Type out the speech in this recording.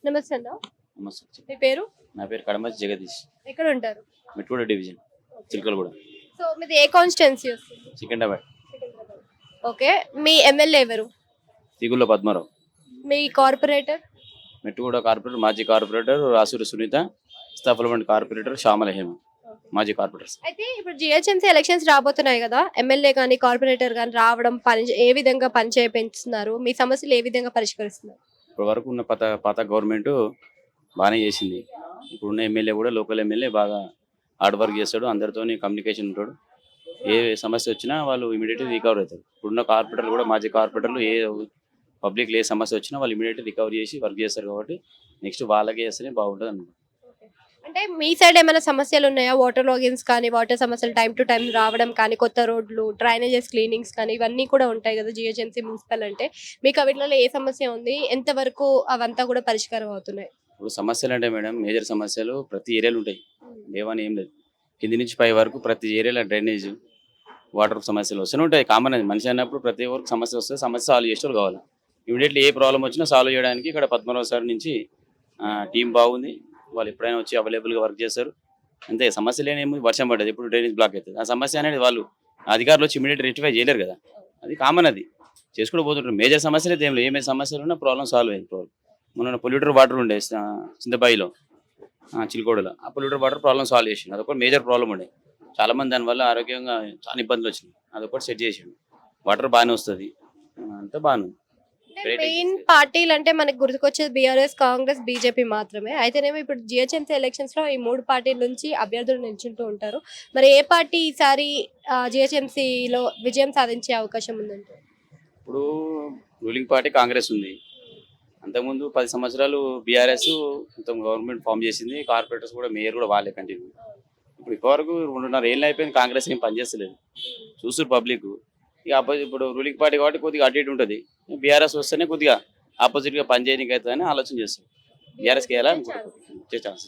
నమస్తే అన్న. నమస్తే. మీ పేరు? నా పేరు కడమతి జగదీష్. ఎక్కడ ఉంటారు? మెట్గూడ డివిజన్, చిలకలగూడ, సో మీది ఏ కాన్స్టిట్యున్సీ వస్తుంది? సికింద్రాబాద్. ఓకే. మీ ఎమ్మెల్యే ఎవరు? తీగుళ్ళ పద్మారావు. మీ కార్పొరేటర్? మెట్గూడ కార్పొరేటర్, మాజీ కార్పొరేటర్ రాసూరి సునీత, స్థాపలమెంట్ కార్పొరేటర్ శ్యామల హేమ, మాజీ కార్పొరేటర్స్. అయితే ఇప్పుడు జిహెచ్ఎంసీ ఎలక్షన్స్ రాబోతున్నాయి కదా, ఎమ్మెల్యే కానీ కార్పొరేటర్ కానీ రావడం ఏ విధంగా పని చేయించుతున్నారు, మీ సమస్యలు ఏ విధంగా పరిష్కరిస్తున్నారు? ఇప్పటి వరకు ఉన్న పాత గవర్నమెంట్ బాగానే చేసింది. ఇప్పుడున్న ఎమ్మెల్యే కూడా లోకల్ ఎమ్మెల్యే బాగా హార్డ్ వర్క్ చేస్తాడు, అందరితోని కమ్యూనికేషన్ ఉంటాడు. ఏ సమస్య వచ్చినా వాళ్ళు ఇమీడియట్గా రికవర్ అవుతారు. ఇప్పుడున్న కార్పొరేటర్లు కూడా, మాజీ కార్పొరేటర్లు ఏ పబ్లిక్లో ఏ సమస్య వచ్చినా వాళ్ళు ఇమీడియట్గా రికవర్ చేసి వర్క్ చేస్తారు. కాబట్టి నెక్స్ట్ వాళ్ళకే చేస్తేనే బాగుంటుంది అనుకుంటున్నాను. అంటే మీ సైడ్ ఏమైనా సమస్యలు ఉన్నాయా? వాటర్ లాగిన్స్ కానీ, వాటర్ సమస్యలు టైం టు టైం రావడం కానీ, కొత్త రోడ్లు, డ్రైనేజెస్ క్లీనింగ్స్ కానీ ఇవన్నీ కూడా ఉంటాయి కదా జిహెచ్ఎంసీ మున్సిపల్ అంటే. మీకు వీటిలో ఏ సమస్య ఉంది, ఎంతవరకు అవంతా కూడా పరిష్కారం అవుతున్నాయి? ఇప్పుడు సమస్యలు అంటే మేడం, మేజర్ సమస్యలు ప్రతి ఏరియాలో ఉంటాయి, లేవని ఏం లేదు. కింది నుంచి పై వరకు ప్రతి ఏరియాలో డ్రైనేజ్, వాటర్ సమస్యలు వస్తూనే ఉంటాయి. కామన్ అది, మనిషి అన్నప్పుడు ప్రతి ఒక్కరికి సమస్య వస్తే సమస్య సాల్వ్ చేసేవాళ్ళు కావాలి. ఇమీడియట్లీ ఏ ప్రాబ్లం వచ్చినా సాల్వ్ చేయడానికి ఇక్కడ పద్మనాభ సార్ నుంచి టీం బాగుంది. వాళ్ళు ఎప్పుడైనా వచ్చి అవైలబుల్గా వర్క్ చేస్తారు. అంతే, సమస్య లేనేమో. వర్షం పడ్డది, ఇప్పుడు డ్రైనేజ్ బ్లాక్ అవుతుంది. ఆ సమస్య అనేది వాళ్ళు అధికారులు వచ్చి ఇమీడియట్ రెక్టిఫై చేయలేరు కదా, అది కామన్. అది చేసుకుంటూ పోతుంటారు. మేజర్ సమస్యలు అయితే ఏం లేదు. ఏమైనా సమస్యలు ఉన్నా ప్రాబ్లం సాల్వ్ అయింది. ప్రాబ్లం మొన్న పొల్యూటర్ వాటర్ ఉండే చింతబాయిలో, చిలుకోడలో, ఆ పొల్యూటర్ వాటర్ ప్రాబ్లం సాల్వ్ చేసిండు. అదొకటి మేజర్ ప్రాబ్లం ఉండే. చాలా మంది దానివల్ల ఆరోగ్యంగా చాలా ఇబ్బందులు వచ్చినాయి. అదొకటి సెట్ చేసిండు. వాటర్ బాగానే వస్తుంది, అంతా బాగానే ఉంది. మెయిన్ పార్టీలు అంటే మనకు గుర్తుకొచ్చేది బీఆర్ఎస్, కాంగ్రెస్, బీజేపీ మాత్రమే. అయితేనేమో ఇప్పుడు జిహెచ్ఎంసీ ఎలక్షన్స్ లో ఈ మూడు పార్టీల నుంచి అభ్యర్థులు నిల్చుంటూ ఉంటారు. మరి ఏ పార్టీ ఈసారి జిహెచ్ఎంసీలో విజయం సాధించే అవకాశం ఉందంటే? ఇప్పుడు రూలింగ్ పార్టీ కాంగ్రెస్ ఉంది. అంతకుముందు 10 సంవత్సరాలు బీఆర్ఎస్ మొత్తం గవర్నమెంట్ ఫామ్ చేసింది. కార్పొరేటర్స్ కూడా, మేయర్ కూడా వాళ్ళే కంటిన్యూ. ఇప్పుడు ఇప్పటివరకు 2.5 ఏళ్ళు అయిపోయింది, కాంగ్రెస్ ఏం పనిచేస్తలేదు. చూస్తారు పబ్లిక్. ఇక ఇప్పుడు రూలింగ్ పార్టీ కాబట్టి కొద్దిగా అటు ఇటు ఉంటుంది. బీఆర్ఎస్ వస్తేనే కొద్దిగా ఆపోజిట్గా పనిచేయడానికి అవుతుందని ఆలోచన చేస్తారు. బీఆర్ఎస్కి ఎలా ఛాన్సెస్